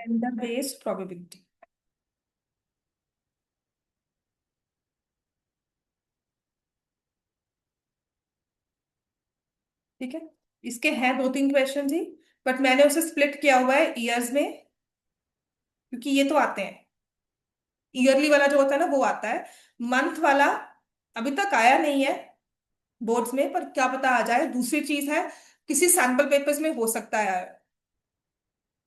Calendar based probability. ठीक है, इसके हैं दो तीन क्वेश्चन ही, बट मैंने उसे स्प्लिट किया हुआ है ईयर्स में, क्योंकि ये तो आते हैं, ईयरली वाला जो होता है ना वो आता है, मंथ वाला अभी तक आया नहीं है बोर्ड्स में, पर क्या पता आ जाए। दूसरी चीज है, किसी सैंपल पेपर्स में हो सकता है आया।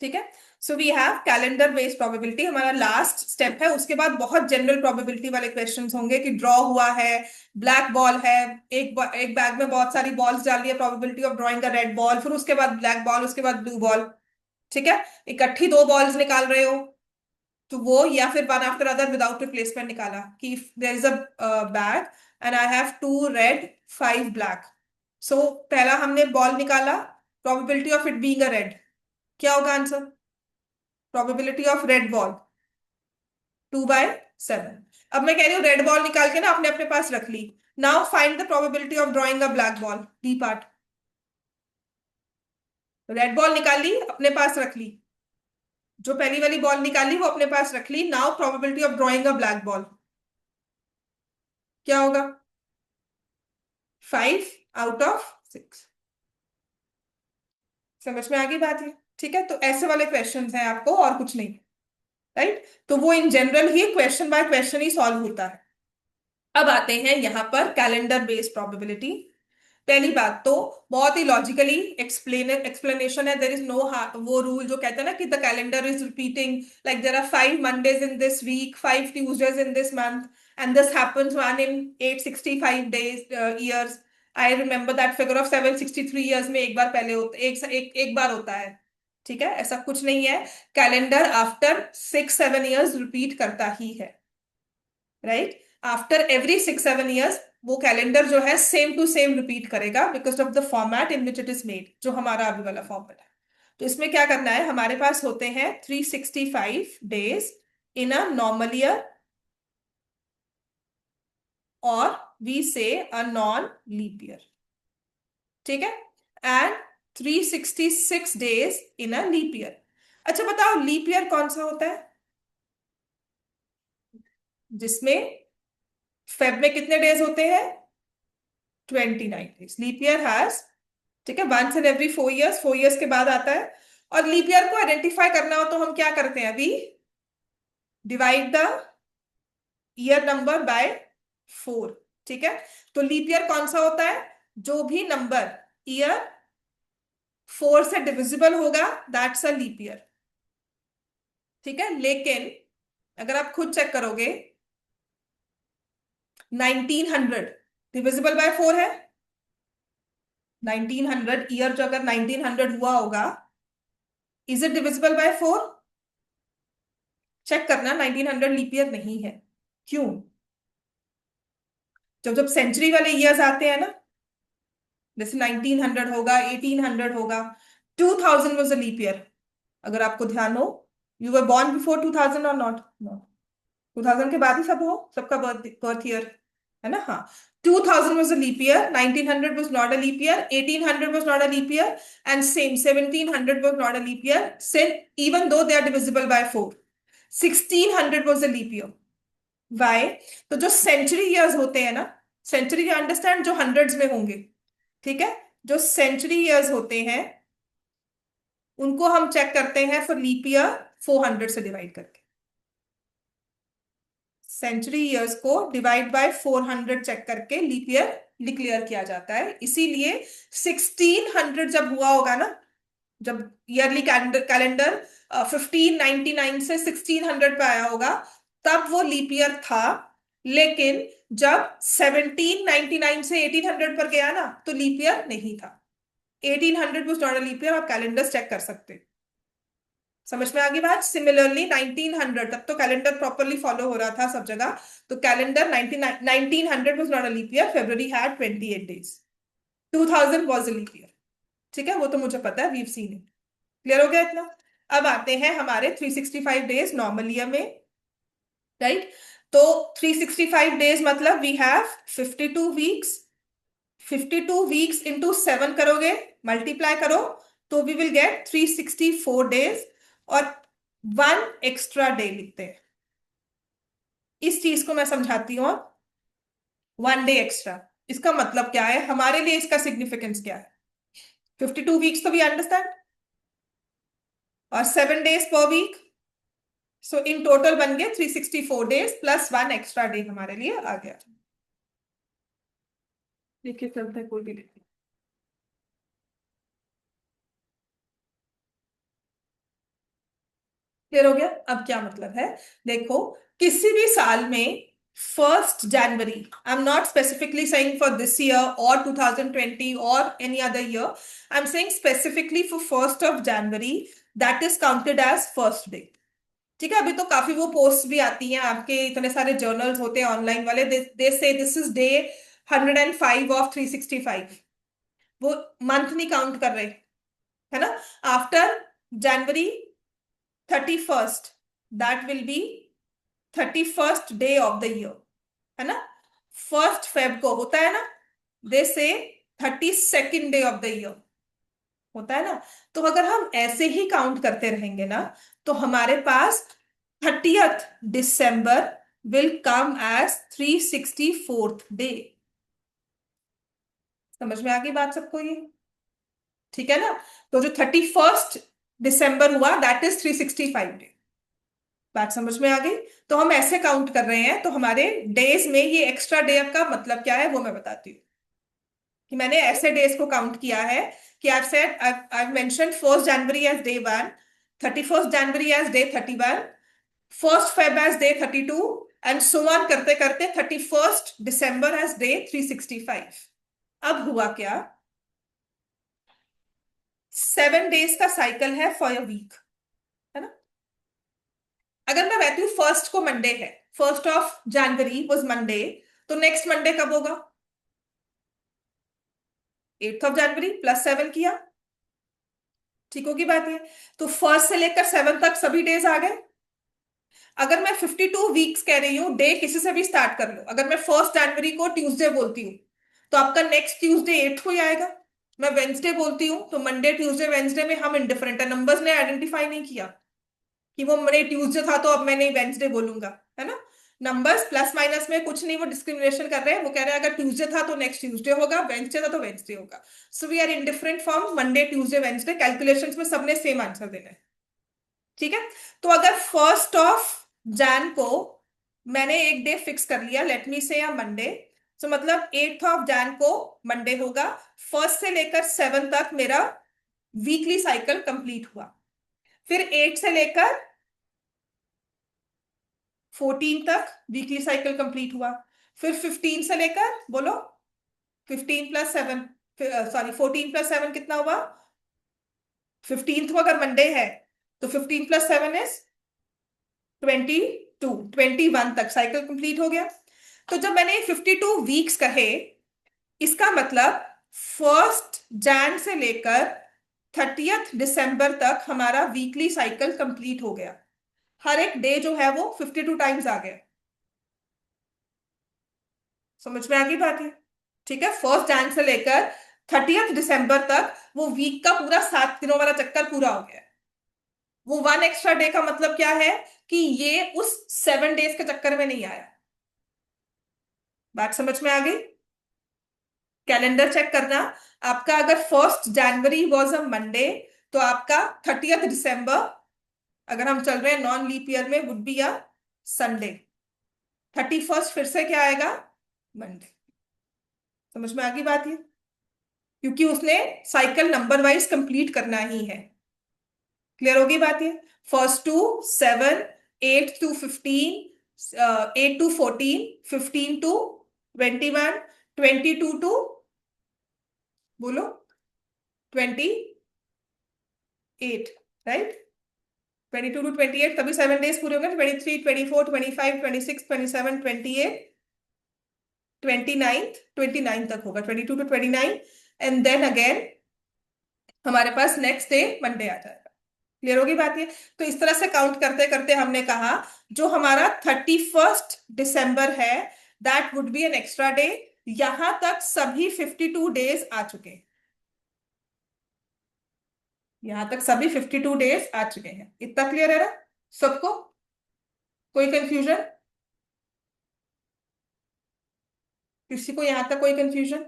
ठीक है, so we have calendar based probability, हमारा लास्ट स्टेप है। उसके बाद बहुत जनरल प्रोबेबिलिटी वाले क्वेश्चंस होंगे कि ड्रॉ हुआ है, ब्लैक बॉल है, एक बैग में बहुत सारी बॉल्स डाल दी है, प्रोबेबिलिटी ऑफ ड्रॉइंग का रेड बॉल, फिर उसके बाद ब्लैक बॉल, उसके बाद ब्लू बॉल। ठीक है, इकट्ठी दो बॉल्स निकाल रहे हो तो वो, या फिर one after other without replacement निकाला कि there is a bag and I have two red five black. So पहला हमने बॉल निकाला, probability of it being a red, क्या होगा answer? Probability of red ball 2/7। अब मैं कह रही हूँ रेड बॉल निकाल के ना अपने अपने पास रख ली। Now find the probability of drawing a black ball, D part. Red ball निकाल ली, अपने पास रख ली, जो पहली वाली बॉल निकाली वो अपने पास रख ली। Now probability of drawing a black ball क्या होगा? 5/6। समझ में आ गई बात? ये ठीक है, तो ऐसे वाले क्वेश्चंस हैं आपको, और कुछ नहीं। राइट, तो वो in general he question by question he solve होता है। अब आते हैं यहाँ पर कैलेंडर बेस्ड प्रोबेबिलिटी। पहली बात तो बहुत ही लॉजिकली एक्सप्लेनेशन है। देर इज नो वो रूल जो कहता है ना कि the calendar is repeating, like there are 5 Mondays in this week, 5 Tuesdays in this month, and this happens one in 865 days years. I remember that figure of 763 years में एक बार पहले होता, एक बार होता है। ठीक है, ऐसा कुछ नहीं है। कैलेंडर आफ्टर 6-7 ईयर्स रिपीट करता ही है। राइट, आफ्टर एवरी 6-7 ईयर्स वो कैलेंडर जो है सेम टू सेम रिपीट करेगा, because of the format in which it is made, जो हमारा अभी वाला फॉर्मेट है। तो इसमें क्या करना है, हमारे पास होते हैं 365 days in a normal year, और we say a non leap year. ठीक है, and 366 days in a leap year. अच्छा बताओ, लीप ईयर कौन सा होता है जिसमें फेब में कितने डेज होते हैं? 29 days। लीप ईयर हैज, ठीक है, once in every 4 years, 4 years के बाद आता है। और लीप ईयर को आइडेंटिफाई करना हो तो हम क्या करते हैं अभी? Divide the year number by 4। ठीक है, तो लीप ईयर कौन सा होता है? जो भी नंबर ईयर 4 से डिविजिबल होगा, दैट्स अ लीप ईयर। ठीक है, लेकिन अगर आप खुद चेक करोगे, 1900 डिविजिबल बाय 4 है। 1900 ईयर जो अगर 1900 हुआ होगा, is it divisible by 4? Check करना, 1900 लीप ईयर नहीं है। क्यों? जब जब सेंचुरी वाले ईयर्स आते हैं ना, जैसे 1900 होगा, 1800 होगा, 2000 वाज अ लीप ईयर। अगर आपको ध्यान हो, यू वर बॉर्न बिफोर 2000 और नॉट? नो, 2000 के बाद ही सब हो, सबका बर्थ बर्थ ईयर है ना। हाँ, 2000 was a leap year, 1900 was not a leap year, 1800 was not a leap year, and same 1700 was not a leap year, since even though they are divisible by 4. 1600 was a leap year. Why? तो जो century years होते हैं ना, century understand जो hundreds में होंगे, ठीक है, जो सेंचुरी ईयर्स होते हैं उनको हम चेक करते हैं फॉर लीप ईयर 400 से डिवाइड करके। सेंचुरी ईयर्स को डिवाइड बाय 400 चेक करके लीप ईयर डिक्लेयर किया जाता है। इसीलिए 1600 जब हुआ होगा ना, जब ईयरली कैलेंडर 1599 से 1600 पे आया होगा, तब वो लीप ईयर था। लेकिन जब 1799 से 1800 पर गया ना, तो लीप ईयर नहीं था। 1800 was not a leap year, आप कैलेंडर चेक कर सकते हैं। समझ में आ गई बात? सिमिलरली 1900, तब तो कैलेंडर प्रॉपरली फॉलो हो रहा था सब जगह, तो calendar 1900 was not a leap year, February had 28 days, 2000 was a leap year। ठीक है, वो तो मुझे पता है, वीव सीन इट। क्लियर हो गया इतना? अब आते हैं हमारे 365 डेज नॉर्मल ईयर में। राइट, तो 365 डेज मतलब we have 52 weeks. 52 weeks into 7 करोगे, मल्टीप्लाई करो, तो वी विल गेट 364 डेज। और वन एक्स्ट्रा डे लिखते हैं। इस चीज को मैं समझाती हूँ। वन डे एक्स्ट्रा, इसका मतलब क्या है हमारे लिए, इसका सिग्निफिकेंस क्या है? 52 वीक्स तो वी अंडरस्टैंड, और 7 डेज पर वीक, सो इन टोटल बन गए 364 days plus one extra day हमारे लिए आ गया। देखिए चलते हैं, कोई भी देखिए। क्लियर हो गया? अब क्या मतलब है, देखो, किसी भी साल में 1 जनवरी, I am not specifically saying for this year or 2020 or any other year, I am saying specifically for 1 January, that is counted as first day. ठीक है, अभी तो काफी वो पोस्ट भी आती हैं आपके, इतने सारे जर्नल्स होते हैं ऑनलाइन वाले, दे से दिस इज डे 105 ऑफ 365। वो मंथ नहीं काउंट कर रहे, है ना? After January 31st, that will be 31st day of the year, है ना? 1 फेब को होता है ना, दे से 32nd day of the year होता है ना। तो अगर हम ऐसे ही काउंट करते रहेंगे ना, तो हमारे पास 30th December will come as 364th day. समझ में आ गई बात सबको ये? ठीक है ना? तो जो 31st December हुआ, दैट इज 365 डे। बात समझ में आ गई? तो हम ऐसे काउंट कर रहे हैं, तो हमारे डेज में ये एक्स्ट्रा डे का मतलब क्या है वो मैं बताती हूँ। कि मैंने ऐसे डेज को काउंट किया है कि I said, I mention 1 January as day 1, 31st January as day 31, 1 Feb as day 32, and so on करते करते 31st December एज डे 365। अब हुआ क्या, 7 डेज का साइकिल है फॉर अ वीक, है ना? अगर मैं कहती हूँ फर्स्ट को मंडे है, 1st of January was Monday, तो नेक्स्ट मंडे कब होगा? 8th of January प्लस 7 किया, ठीक होगी बात है? तो फर्स्ट से लेकर 7 तक सभी डेज आ गए। अगर मैं 52 वीक्स कह रही हूँ, डे किसी से भी स्टार्ट कर लो, अगर मैं 1 जनवरी को ट्यूसडे बोलती हूँ, तो आपका नेक्स्ट ट्यूसडे 8th को ही आएगा। मैं वेंसडे बोलती हूँ, तो मंडे ट्यूसडे वेंसडे में हम इंडिफरेंट है, नंबर्स ने आइडेंटिफाई नहीं किया कि वो मेरे ट्यूसडे था तो अब मैं नहीं वेंसडे बोलूंगा, है ना? नंबर्स प्लस माइनस में कुछ नहीं, वो डिस्क्रिमिनेशन कर रहे हैं, वो कह रहे हैं अगर ट्यूसडे था तो नेक्स्ट ट्यूसडे होगा, वेंसडे था तो वेंसडे होगा। So we are in different form, Monday Tuesday Wednesday, calculations में सबने सेम आंसर देना है। ठीक है? तो अगर 1st of Jan को मैंने एक डे फिक्स कर लिया, लेट मी से या मंडे, तो मतलब 8th of Jan को मंडे होगा। फर्स्ट से लेकर 7 तक मेरा वीकली साइकिल कंप्लीट हुआ। फिर 8 से लेकर 14 तक वीकली साइकिल कंप्लीट हुआ। फिर 15 से लेकर बोलो, 15 + 7, सॉरी 14 + 7 कितना हुआ? 15th को अगर मंडे है, तो 15 + 7 इज 22, 21 तक साइकिल कंप्लीट हो गया। तो जब मैंने 52 वीक्स कहे, इसका मतलब 1st Jan से लेकर 30th December तक हमारा वीकली साइकिल कंप्लीट हो गया। हर एक डे जो है वो 52 टाइम्स आ गया। समझ में आ गई बात है? ठीक है, 1st Jan से लेकर 30th December तक वो वीक का पूरा 7 दिनों वाला चक्कर पूरा हो गया। वो वन एक्स्ट्रा डे का मतलब क्या है, कि ये उस 7 डेज के चक्कर में नहीं आया। बात समझ में आ गई? कैलेंडर चेक करना, आपका अगर 1st January was a Monday, तो आपका 30th December, अगर हम चल रहे हैं नॉन लीप ईयर में, would be a Sunday. 31st फिर से क्या आएगा? मंडे। समझ में आ गई बात ये? क्योंकि उसने साइकिल नंबर वाइज कंप्लीट करना ही है। क्लियर होगी बात ये? 1st to 7, 8th to 15, 8 to 14, 15 to 21, 22 to, बोलो, 28, राइट? 22 to 28, तभी 7 डेज पूरे होंगे। 23, 24, 25, 26, 27, 28, 29 तक होगा, 22 to 29, एंड देन अगेन हमारे पास नेक्स्ट डे मंडे आ जाएगा। क्लियर होगी बात ये? तो इस तरह से काउंट करते करते हमने कहा, जो हमारा 31st December है, that would be an extra day. यहां तक सभी 52 डेज आ चुके हैं। यहां तक सभी 52 डेज आ चुके हैं। इतना क्लियर है ना? सबको? कोई कंफ्यूजन? किसी को यहां तक कोई कंफ्यूजन?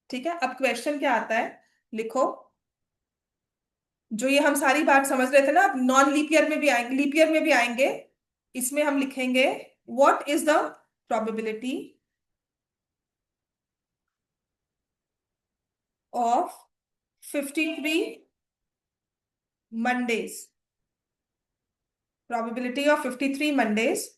ठीक है, अब क्वेश्चन क्या आता है, लिखो। जो ये हम सारी बात समझ रहे थे ना, अब नॉन लीप ईयर में भी आएंगे, लीप ईयर में भी आएंगे। इसमें हम लिखेंगे what is the probability of 53 Mondays, probability of 53 Mondays.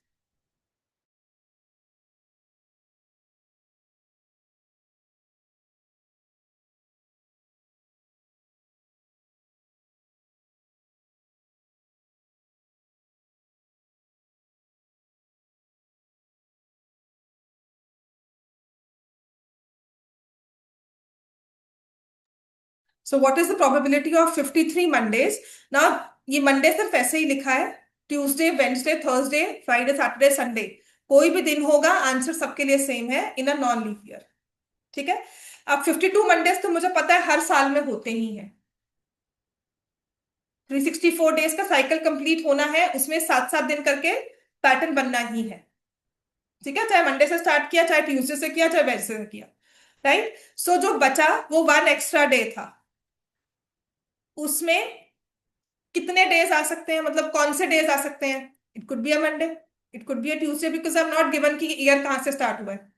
So what is the probability of 53 Mondays? ना, ये मंडे सिर्फ ऐसे ही लिखा है, Tuesday, Wednesday, Thursday, Friday, Saturday, Sunday, कोई भी दिन होगा, आंसर सबके लिए सेम है इन अ नॉन लीप ईयर। ठीक है, अब 52 मंडेज तो मुझे पता है हर साल में होते ही हैं। 364 डेज का साइकिल कंप्लीट होना है, उसमें 7 7 दिन करके पैटर्न बनना ही है। ठीक है, चाहे मंडे से स्टार्ट किया, चाहे ट्यूसडे से किया, चाहे वेडनेसडे से किया। राइट, सो जो बचा वो वन एक्स्ट्रा डे था, उसमें कितने डेज आ सकते हैं, मतलब कौन से डेज आ सकते हैं? It could be a Monday, it could be a Tuesday, because I am not given कि ईयर कहां से स्टार्ट हुआ है।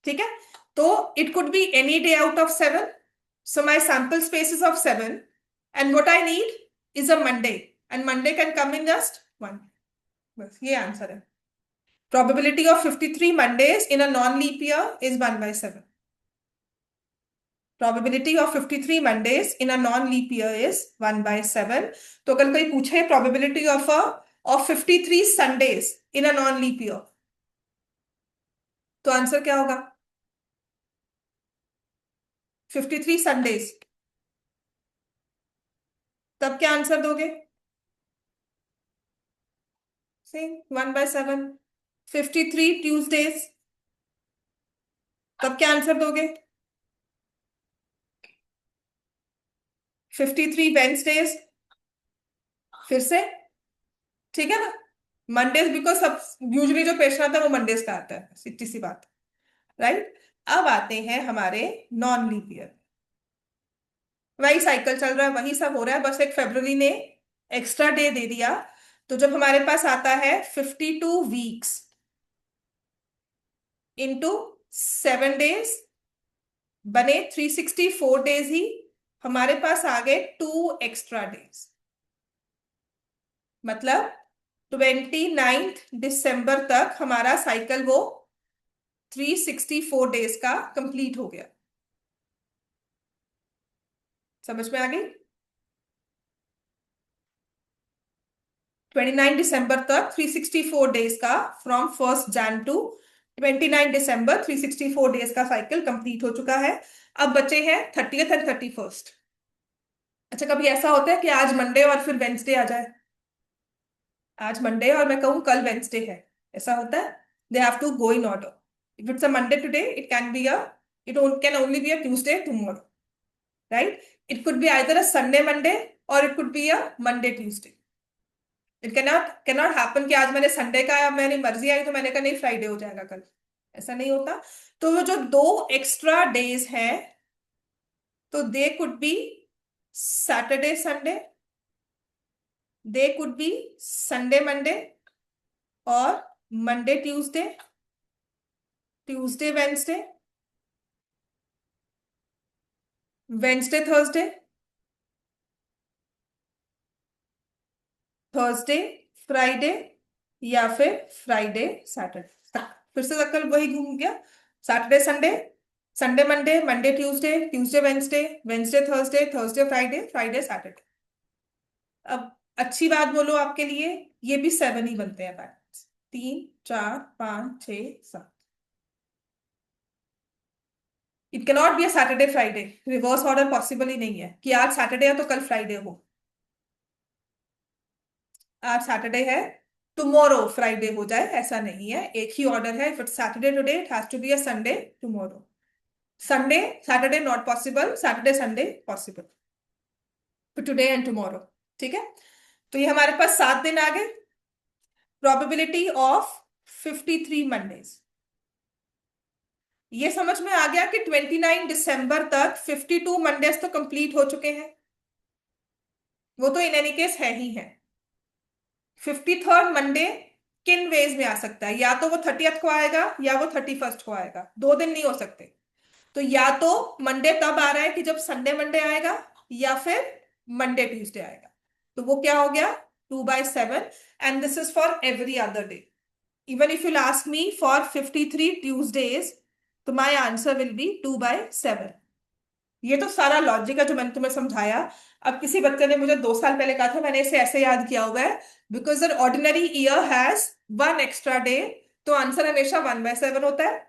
ठीक है, तो it could be any day out of 7। So my sample space is of 7, and what I need is a Monday, and Monday can come in just one. बस ये आंसर है। Probability of 53 Mondays in a non-leap year is 1 by 7. Probability of 53 Mondays in a non-leap year is 1 by 7. तो अगर कोई पूछे probability of 53 Sundays in a non-leap year, तो answer क्या होगा? 53 Sundays, तब क्या आंसर दोगे? Same 1 by 7। 53 Tuesdays, तब क्या आंसर दोगे? 53 Wednesdays, फिर से। ठीक है ना, मंडेज, बिकॉज सब यूजली जो क्वेश्चन आता है वो मंडेज का आता है, सीधी सी बात। राइट, अब आते हैं हमारे नॉन लीप ईयर। वही साइकिल चल रहा है, वही सब हो रहा है, बस एक फरवरी ने एक्स्ट्रा डे दे दिया। तो जब हमारे पास आता है 52 वीक्स इंटू 7 डेज, बने 364 डेज ही, हमारे पास आ गए 2 एक्स्ट्रा डेज। मतलब 29 दिसंबर तक हमारा साइकिल वो 364 डेज का कंप्लीट हो गया। समझ में आ गई? 29 दिसंबर तक 364 डेज का, from 1 Jan to 29 December 364 days का साइकिल कंप्लीट हो चुका है। अब बचे हैं 30th एंड 31st। अच्छा, कभी ऐसा होता है कि आज मंडे और फिर वेंसडे आ जाए? आज मंडे और मैं कहूँ कल वेंसडे है, ऐसा होता है? They have to go in order. If it's a Monday today, it can be a, it can only be a Tuesday tomorrow. Right, it could be either a Sunday Monday, or it could be a Monday Tuesday. It cannot happen कि आज मैंने Sunday का, मेरी मर्जी आई तो मैंने कहा नहीं फ्राइडे हो जाएगा कल, ऐसा नहीं होता। तो वो जो 2 एक्स्ट्रा डेज हैं, तो they could be Saturday Sunday, they could be Sunday Monday, or Monday Tuesday, Tuesday Wednesday, Wednesday Thursday, Thursday Friday, या फिर फ्राइडे सैटरडे। फिर से कल वही घूम गया, Saturday Sunday, Sunday Monday, Monday Tuesday, Tuesday Wednesday, Wednesday Thursday, Thursday Friday, Friday Saturday. अब अच्छी बात बोलो आपके लिए, ये भी 7 ही बनते हैं patterns, 3 4 5 6 7। It cannot be a Saturday Friday, reverse order possible ही नहीं है कि आज सैटरडे है तो कल फ्राइडे हो। आज सैटरडे है, टुमारो फ्राइडे हो जाए, ऐसा नहीं है, एक ही ऑर्डर है। If it's Saturday today, it has to be a Sunday tomorrow. Sunday Saturday not possible, Saturday Sunday possible, today and tomorrow. ठीक है, तो ये हमारे पास 7 दिन आ गए। Probability of 53 Mondays. ये समझ में आ गया कि 29 दिसंबर तक 52 मंडेज तो कंप्लीट हो चुके हैं, वो तो इन एनी केस है ही है। 53rd मंडे किन वेज में आ सकता है, या तो वो 30th को आएगा या वो 31st को आएगा, 2 दिन नहीं हो सकते। तो या तो मंडे तब आ रहा है कि जब संडे मंडे आएगा, या फिर मंडे ट्यूसडे आएगा। तो वो क्या हो गया, 2/7। And this is for every other day. Even if you ask me for 53 Tuesdays, तो माई आंसर विल बी 2/7। ये तो सारा लॉजिक है जो मैंने तुम्हें समझाया। अब किसी बच्चे ने मुझे 2 साल पहले कहा था, मैंने इसे ऐसे याद किया हुआ है, because an ordinary year has 1 extra day, तो आंसर हमेशा 1/7 होता है।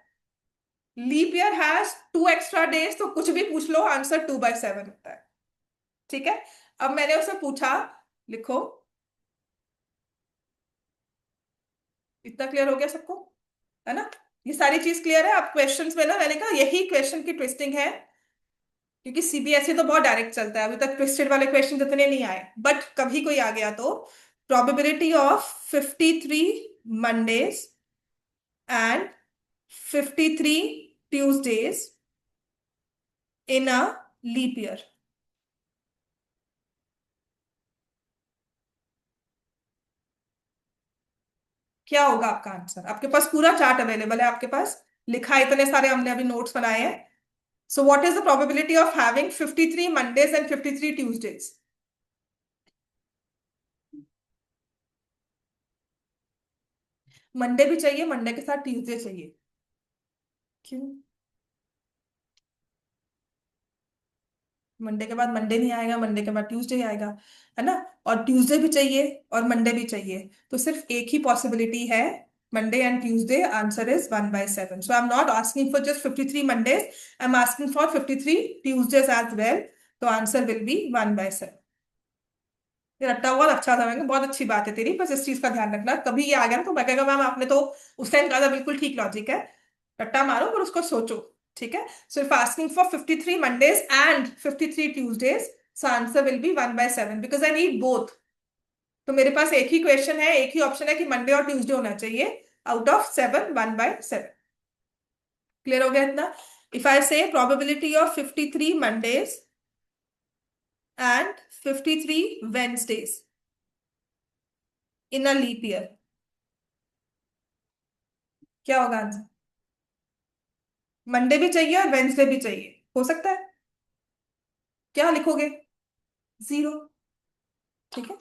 Leap year has 2 extra days, तो कुछ भी पूछ लो आंसर 2/7 होता है। ठीक है। अब मैंने उसे पूछा, लिखो। इतना क्लियर हो गया सबको, है ना? ये सारी चीज क्लियर है। अब क्वेश्चंस में ना, मैंने कहा यही क्वेश्चन की ट्विस्टिंग है, क्योंकि सीबीएसई तो बहुत डायरेक्ट चलता है, अभी तक ट्विस्टेड वाले क्वेश्चन इतने नहीं आए, बट कभी कोई आ गया तो। Probability of 53 Mondays and 53 Tuesdays in a leap year. क्या होगा आपका आंसर? आपके पास पूरा चार्ट अवेलेबल है, आपके पास लिखा है, इतने सारे हमने अभी नोट्स बनाए हैं। So what is the probability of having 53 Mondays and 53 Tuesdays? Monday भी चाहिए, मंडे के साथ ट्यूसडे चाहिए। क्यों? मंडे के बाद मंडे नहीं आएगा, मंडे के बाद ट्यूसडे आएगा, है ना? और ट्यूसडे भी चाहिए और मंडे भी चाहिए, तो सिर्फ एक ही पॉसिबिलिटी है, Monday and Tuesday. Answer is 1/7। So I am not asking for just 53 Mondays, I am asking for 53 Tuesdays as well. तो आंसर विल बी 1/7। ये रट्टा बहुत अच्छा था, मैंने बहुत अच्छी बात है तेरी, बस इस चीज का ध्यान रखना, कभी ये आ गया ना तो मैं कहेगा मैम आपने तो उस टाइम कहा था, बिल्कुल ठीक लॉजिक है। रट्टा मारो पर उसको सोचो। ठीक है। So if asking for 53 Mondays and 53 Tuesdays, so answer will be 1/7, because I need both. तो मेरे पास एक ही क्वेश्चन है, एक ही ऑप्शन है कि मंडे और ट्यूसडे होना चाहिए। Out of 7, 1/7। क्लियर हो गया इतना? If I say probability of 53 Mondays and 53 Wednesdays in a leap year, क्या होगा आंसर? मंडे भी चाहिए और वेंसडे भी चाहिए, हो सकता है? क्या लिखोगे? 0। ठीक है।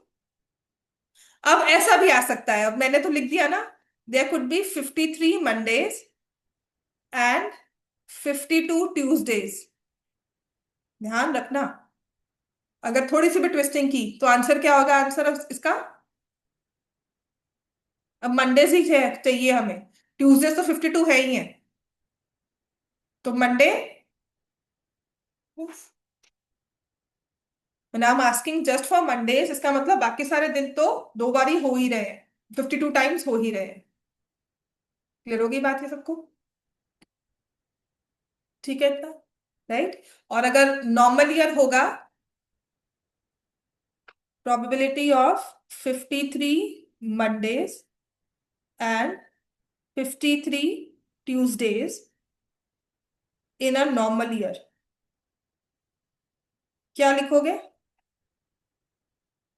अब ऐसा भी आ सकता है, अब मैंने तो लिख दिया ना, there could be 53 Mondays and 52 Tuesdays. ध्यान रखना, अगर थोड़ी सी भी ट्विस्टिंग की तो आंसर क्या होगा? आंसर इसका, अब मंडेज ही चाहिए हमें, ट्यूसडे तो 52 है ही है, तो Monday. I am asking just for Mondays, इसका मतलब बाकी सारे दिन तो 2 बार ही हो ही रहे हैं, 52 टाइम्स हो ही रहे हैं। क्लियर होगी बात है सबको? ठीक है इतना, राइट? और अगर नॉर्मल ईयर होगा, probability of 53 Mondays and 53 Tuesdays in a normal year, क्या लिखोगे?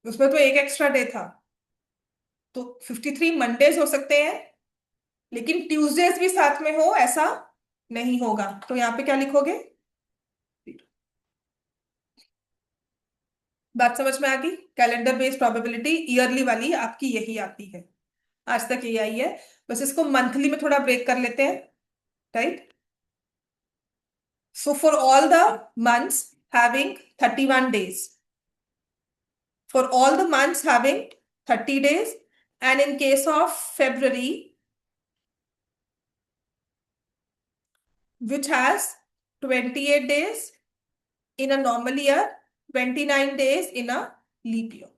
उसमें तो एक एक्स्ट्रा डे था, तो 53 मंडेज हो सकते हैं, लेकिन ट्यूसडेज भी साथ में हो ऐसा नहीं होगा, तो यहाँ पे क्या लिखोगे? बात समझ में आ गई? कैलेंडर बेस्ड प्रोबेबिलिटी ईयरली वाली आपकी यही आती है, आज तक ये आई है। बस इसको मंथली में थोड़ा ब्रेक कर लेते हैं, right? So for all the months having 31 days, for all the months having 30 days, and in case of February, which has 28 days in a normal year, 29 days in a leap year.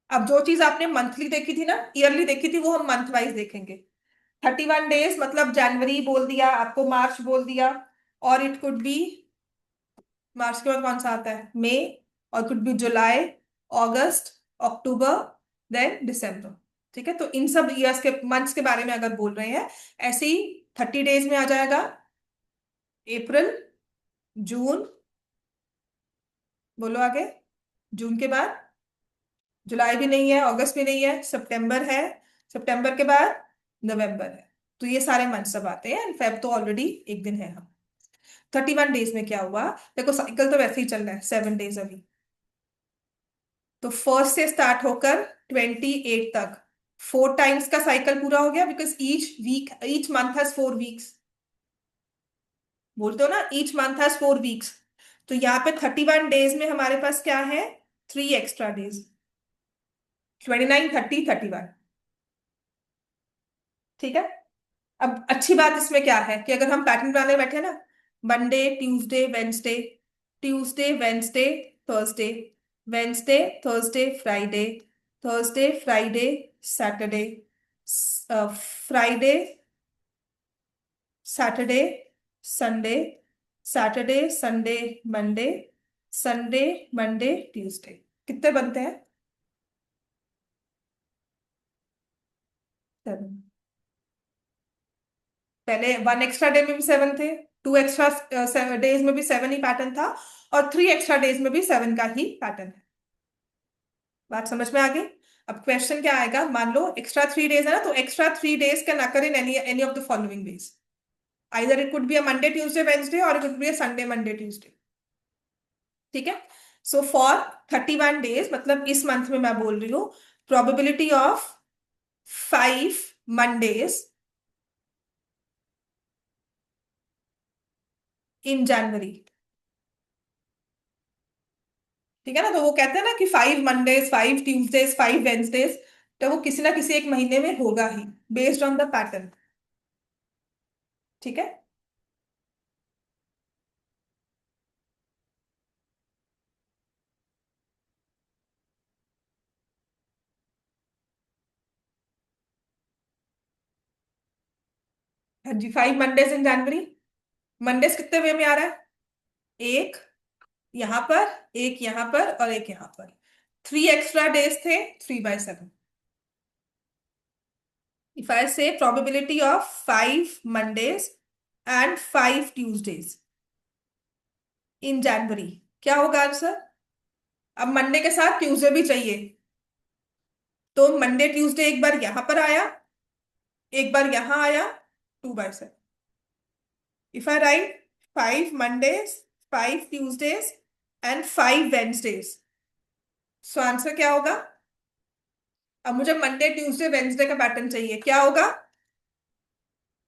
अब जो चीज आपने monthly देखी थी ना, yearly देखी थी, वो हम मंथ वाइज देखेंगे। 31 डेज मतलब जनवरी बोल दिया, आपको मार्च बोल दिया, और इट कुड बी, मार्च के बाद कौन सा आता है? May, or could be July, August, October, then December. ठीक है, तो इन सब ईयर्स के मंथ्स के बारे में अगर बोल रहे हैं, ऐसे ही 30 डेज में आ जाएगा अप्रैल, जून, बोलो आगे, जून के बाद जुलाई भी नहीं है, अगस्त भी नहीं है, सितंबर है, सितंबर के बाद नवंबर है। तो ये सारे मंथ सब आते हैं, फेब तो ऑलरेडी एक दिन है। हम 31 डेज में क्या हुआ, देखो साइकिल तो वैसे ही चल रहा है 7 डेज अभी। तो फर्स्ट से स्टार्ट होकर 28 तक 4 टाइम्स का साइकिल पूरा हो गया, because each month has 4 weeks. बोलते हो ना, ईच मंथ हैज 4 वीक्स। तो यहाँ पे 31 डेज में हमारे पास क्या है, 3 एक्स्ट्रा डेज, 29, 30, 31। ठीक है। अब अच्छी बात इसमें क्या है कि अगर हम पैटर्न बनाने बैठे ना, Monday, Tuesday, Wednesday, Tuesday, Wednesday, Thursday, Wednesday, Thursday, Friday, Thursday, Friday, Saturday, Friday, Saturday, Sunday, Saturday, Sunday, Monday, Sunday, Monday, Tuesday, कितने बनते हैं? 7। पहले 1 एक्स्ट्रा डे में भी 7 थे, 2 एक्स्ट्रा डेज में भी 7 ही पैटर्न था, और 3 एक्स्ट्रा डेज में भी 7 का ही पैटर्न है। बात समझ में आ गई? अब क्वेश्चन क्या आएगा, मान लो एक्स्ट्रा 3 डेज है ना, तो extra 3 days can occur in any of the following days. Either it could be a Monday, Tuesday, Wednesday, or it could be a Sunday, Monday, Tuesday. ठीक है। सो फॉर 31 डेज, मतलब इस month में मैं बोल रही हूँ, प्रोबेबिलिटी ऑफ 5 मंडेज इन जनवरी। ठीक है ना, तो वो कहते हैं ना कि 5 मंडेज, 5 ट्यूसडेज, 5 वेंसडेज, तो वो किसी ना किसी एक महीने में होगा ही, बेस्ड ऑन द पैटर्न। ठीक है। हाँ जी, 5 मंडेज इन जनवरी। मंडेज कितने वे में आ रहा है, एक यहाँ पर, एक यहाँ पर, और एक यहाँ पर। 3 एक्स्ट्रा डेज थे, 3/7। If I say probability of 5 Mondays and 5 Tuesdays in January, क्या होगा आंसर? अब मंडे के साथ ट्यूसडे भी चाहिए, तो मंडे, ट्यूसडे एक बार यहां पर आया, एक बार यहां आया, 2/7। If I right 5 Mondays, 5 Tuesdays and 5 Wednesdays, so answer क्या होगा? अब मुझे मंडे, ट्यूसडे, वेंसडे का पैटर्न चाहिए, क्या होगा?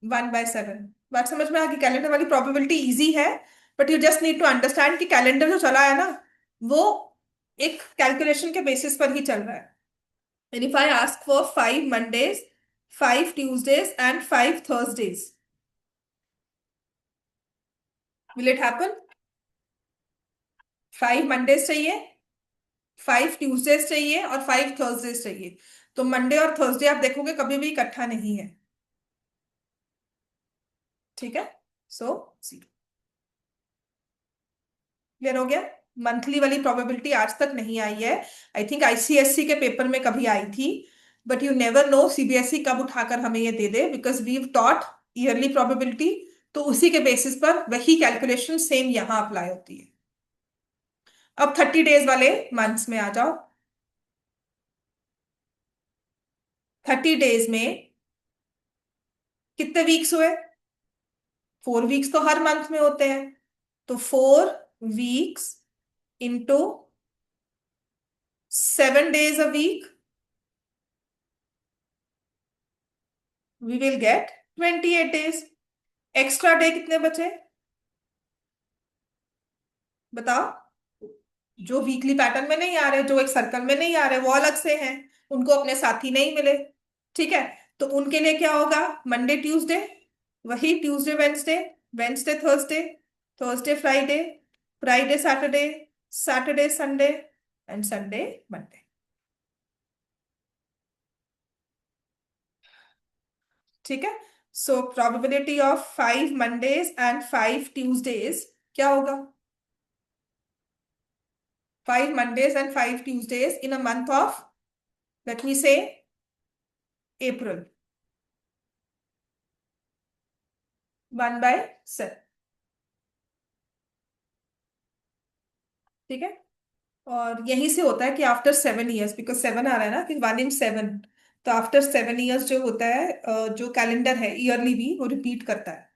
1/7। बात समझ में आ गई? कैलेंडर वाली प्रोबेबिलिटी इजी है, but you just need to understand कि कैलेंडर जो चला है ना, वो एक कैलकुलेशन के बेसिस पर ही चल रहा है। And if I ask for 5 Mondays, 5 Tuesdays, and 5 Thursdays, will it happen? 5 Mondays चाहिए, 5 Tuesdays चाहिए, और 5 Thursdays चाहिए। तो मंडे और थर्सडे आप देखोगे कभी भी इकट्ठा नहीं है। ठीक है। सो क्लियर हो गया? मंथली वाली प्रोबेबिलिटी आज तक नहीं आई है। आई थिंक आईसीएससी के पेपर में कभी आई थी, but you never know CBSE कब उठाकर हमें ये दे दे, because we taught yearly probability. तो उसी के बेसिस पर वही कैलकुलेशन सेम यहां अप्लाई होती है। अब 30 डेज वाले मंथ्स में आ जाओ। 30 डेज में कितने वीक्स हुए? 4 वीक्स तो हर मंथ में होते हैं, तो 4 weeks into 7 days a week, we will get 28 days. Extra day कितने बचे, बताओ? जो वीकली पैटर्न में नहीं आ रहे, जो एक सर्कल में नहीं आ रहे, वो अलग से हैं, उनको अपने साथी नहीं मिले। ठीक है। तो उनके लिए क्या होगा, मंडे, ट्यूसडे, वही Tuesday, Wednesday, Wednesday, Thursday, Thursday, Friday, Friday, Saturday, Saturday, Sunday, and Sunday, Monday. ठीक है। सो probability of 5 Mondays and 5 Tuesdays क्या होगा? 5 Mondays and 5 Tuesdays in a month of, let me say, April. 1/7. ठीक है। और यहीं से होता है कि आफ्टर 7 years, बिकॉज 7 आ रहा है ना, कि 1 in 7, तो आफ्टर 7 years जो होता है, जो कैलेंडर है ईयरली भी वो रिपीट करता है।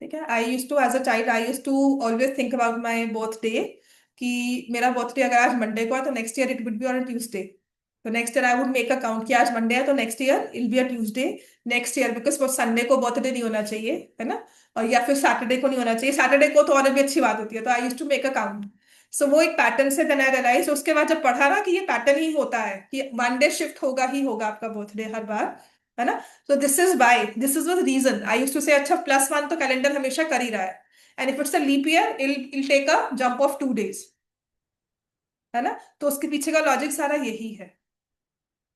ठीक है। I used to as a child, I used to always think about my birthday, कि मेरा बर्थडे अगर आज मंडे को है तो next year it would be on Tuesday. तो next year I would make account कि आज मंडे है तो next year I'll be a Tuesday next year, because वो संडे को बर्थडे नहीं होना चाहिए, है ना। और या फिर सैटरडे को नहीं होना चाहिए, सैटरडे को तो और भी अच्छी बात होती है, तो आई यूज टू मेक अकाउंट। सो वो एक पैटर्न से देन आई रियलाइज, उसके बाद जब पढ़ा ना कि ये पैटर्न ही होता है कि वन डे शिफ्ट होगा ही होगा आपका बर्थडे हर बार, है ना। So this is the reason I used to say, अच्छा +1 तो कैलेंडर हमेशा कर ही रहा है, and if it's a leap year it'll take a jump of 2 days, है ना। तो उसके पीछे का लॉजिक सारा यही है।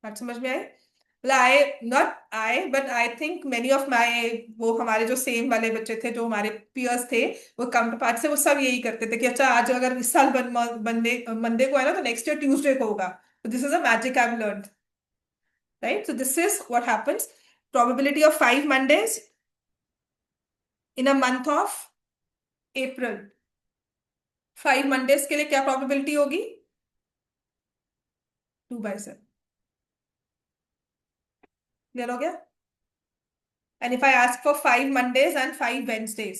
बात समझ में आई? मतलब आई, नॉट आई, but I think many of my, वो हमारे जो सेम वाले बच्चे थे, जो हमारे पियर्स थे, वो काउंटर पार्ट से, वो सब यही करते थे कि अच्छा आज अगर इस साल मंडे मंडे को है ना तो नेक्स्ट ईयर ट्यूसडे को होगा। तो this is a magic I learn, right. So this is what happens, probability of 5 Mondays in a month of April। 5 Mondays के लिए क्या प्रोबेबिलिटी होगी? 2/7। क्लियर हो गया? And if I ask for 5 Mondays and 5 Wednesdays,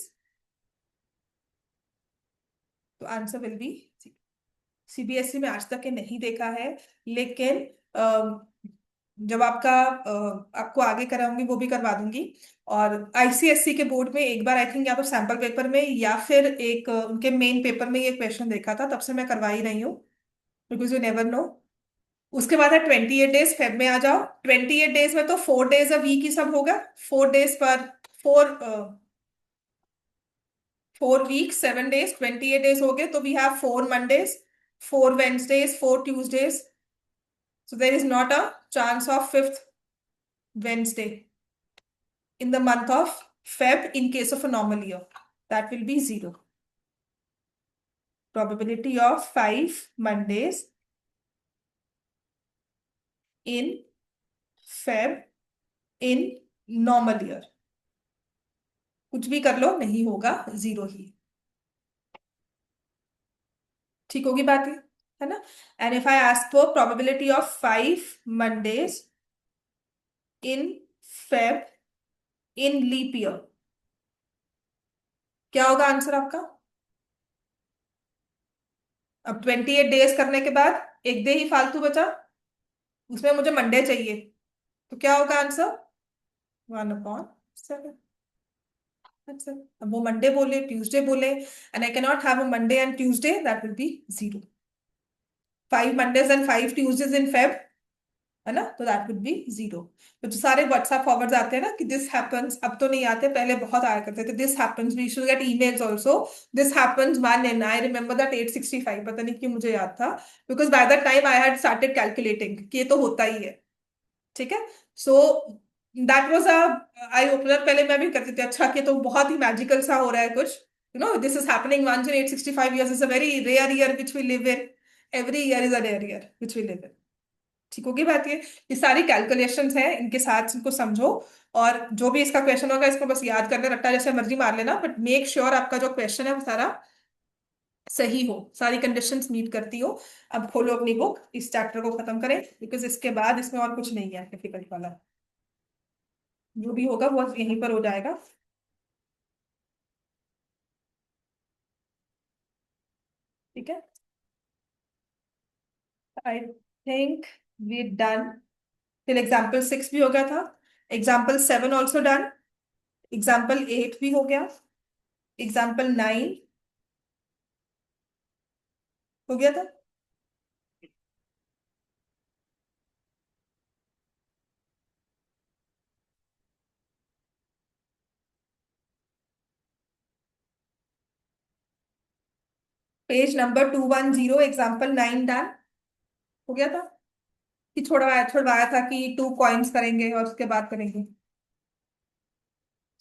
तो answer will B, CBSE में आज तक के नहीं देखा है, लेकिन जब आपको आगे कराऊंगी वो भी करवा दूंगी। और आईसीएससी के बोर्ड में एक बार आई थिंक, या तो सैंपल पेपर में या फिर एक उनके मेन पेपर में ये क्वेश्चन देखा था, तब से मैं करवा ही रही हूँ, बिकॉज यू नेवर नो। उसके बाद है 28 days, फेब में आ जाओ। 28 days में तो 4 days अ वीक ही सब होगा। 4 days पर, 4 weeks 7 days, 28 days हो गए, तो we have 4 Mondays, 4 Wednesdays, 4 Tuesdays, so there is not a chance of fifth Wednesday in the month of Feb in case of a normal year. That will be 0. Probability of 5 Mondays in Feb in normal year, कुछ भी कर लो नहीं होगा, 0 ही। ठीक होगी बात ये, है ना। And if I ask for probability of 5 Mondays in Feb in leap year, क्या होगा आंसर आपका? अब 28 days करने के बाद एक डे ही फालतू बचा, उसमें मुझे मंडे चाहिए, तो क्या होगा आंसर? 1/7। अब वो मंडे बोले ट्यूसडे बोले, and I cannot have a Monday and Tuesday, that will be 0। 5 Mondays and 5 Tuesdays in Feb, है ना, तो दैट वुड बी 0। तो जो सारे व्हाट्सएप फॉरवर्ड्स आते हैं ना कि दिस हैपेंस, अब तो नहीं आते, पहले बहुत आया करते थे, this happens, we should get emails also, this happens 1 in, I remember that 865, पता नहीं क्यों मुझे याद था, because by that time I had started calculating कि ये तो होता ही है। ठीक है। So that was a eye opener, पहले मैं भी करती थी, अच्छा कि तो बहुत ही मैजिकल सा हो रहा है कुछ, this is happening once in 865 years, is a very rare year which we live in, every year is a rare year which we live in. ठीक होगी बात ये सारी कैलकुलेशंस हैं, इनके साथ इनको समझो, और जो भी इसका क्वेश्चन होगा इसको बस याद करने, रट्टा जैसे मर्जी मार लेना, बट मेक श्योर आपका जो क्वेश्चन है वो सारा सही हो, सारी कंडीशंस मीट करती हो। अब खोलो अपनी बुक, इस चैप्टर को खत्म करें, बिकॉज इसके बाद इसमें और कुछ नहीं है डिफिकल्ट वाला, जो भी होगा वो यहीं पर हो जाएगा। ठीक है। आई थिंक वी डन, फिर एग्जाम्पल 6 भी हो गया था, एग्जाम्पल 7 ऑल्सो डन, एग्जाम्पल 8 भी हो गया, एग्जाम्पल 9 हो गया था। पेज नंबर 210, एग्जाम्पल 9 डन हो गया था, कि छोड़वाया छोड़वाया था कि 2 कॉइन्स करेंगे और उसके बाद करेंगे।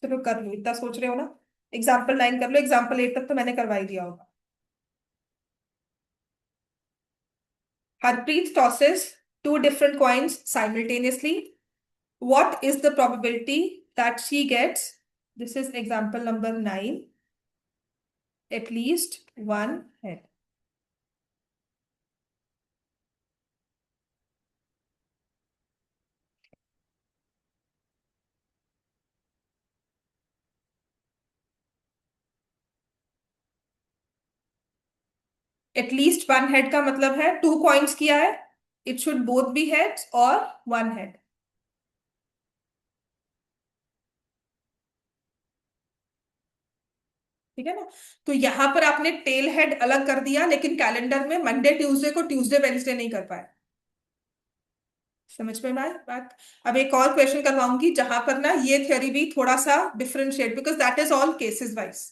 चलो कर लो, इतना सोच रहे हो ना, एग्जाम्पल 9 कर लो, एग्जाम्पल 8 तक तो मैंने करवा ही दिया होगा। Harpreet tosses two different coins simultaneously. What is the probability that she gets, this is example number 9, at least one head? At least one head का मतलब है टू कॉइन्स किया है, it should both be heads और one head. ठीक है ना। तो यहां पर आपने टेल हेड अलग कर दिया, लेकिन कैलेंडर में मंडे ट्यूसडे को ट्यूसडे वेंसडे नहीं कर पाए। समझ में आए बात। अब एक और क्वेश्चन करवाऊंगी जहां पर ना ये थ्योरी भी थोड़ा सा differentiate, because that is all cases wise.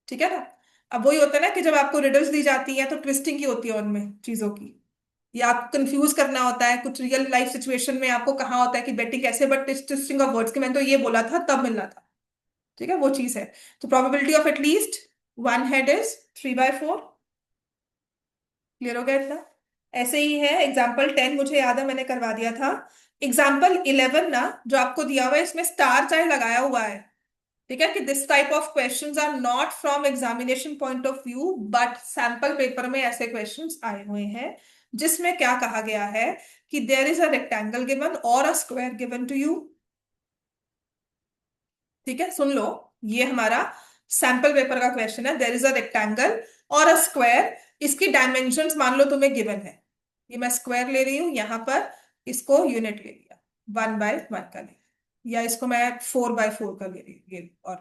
ठीक है ना। अब वही होता है ना कि जब आपको रिडल्स दी जाती है तो ट्विस्टिंग की होती है उनमें चीजों की, या आपको कंफ्यूज करना होता है कुछ रियल लाइफ सिचुएशन में, आपको कहाँ होता है कि बेटिंग कैसे, बट ट्विस्टिंग ऑफ वर्ड्स कि मैंने तो ये बोला था तब मिलना था। ठीक है, वो चीज है। तो probability of at least one head is 3/4। Clear हो गया इतना। ऐसे ही है एग्जाम्पल 10, मुझे याद है मैंने करवा दिया था। एग्जाम्पल 11 ना जो आपको दिया हुआ है इसमें स्टार चाहे लगाया हुआ है। ठीक है, कि this type of questions are not from examination point of view, but sample paper में ऐसे क्वेश्चंस आए हुए हैं जिसमें क्या कहा गया है कि there is a rectangle given और a square given to you. ठीक है, सुन लो, ये हमारा सैंपल पेपर का क्वेश्चन है। देयर इज अ रेक्टेंगल और अ स्क्वायर, इसकी डायमेंशंस मान लो तुम्हें गिवन है। ये मैं स्क्वायर ले रही हूं यहां पर, इसको यूनिट ले लिया 1/1 का ले, या इसको मैं 4/4 का ले रही हूँ, ये और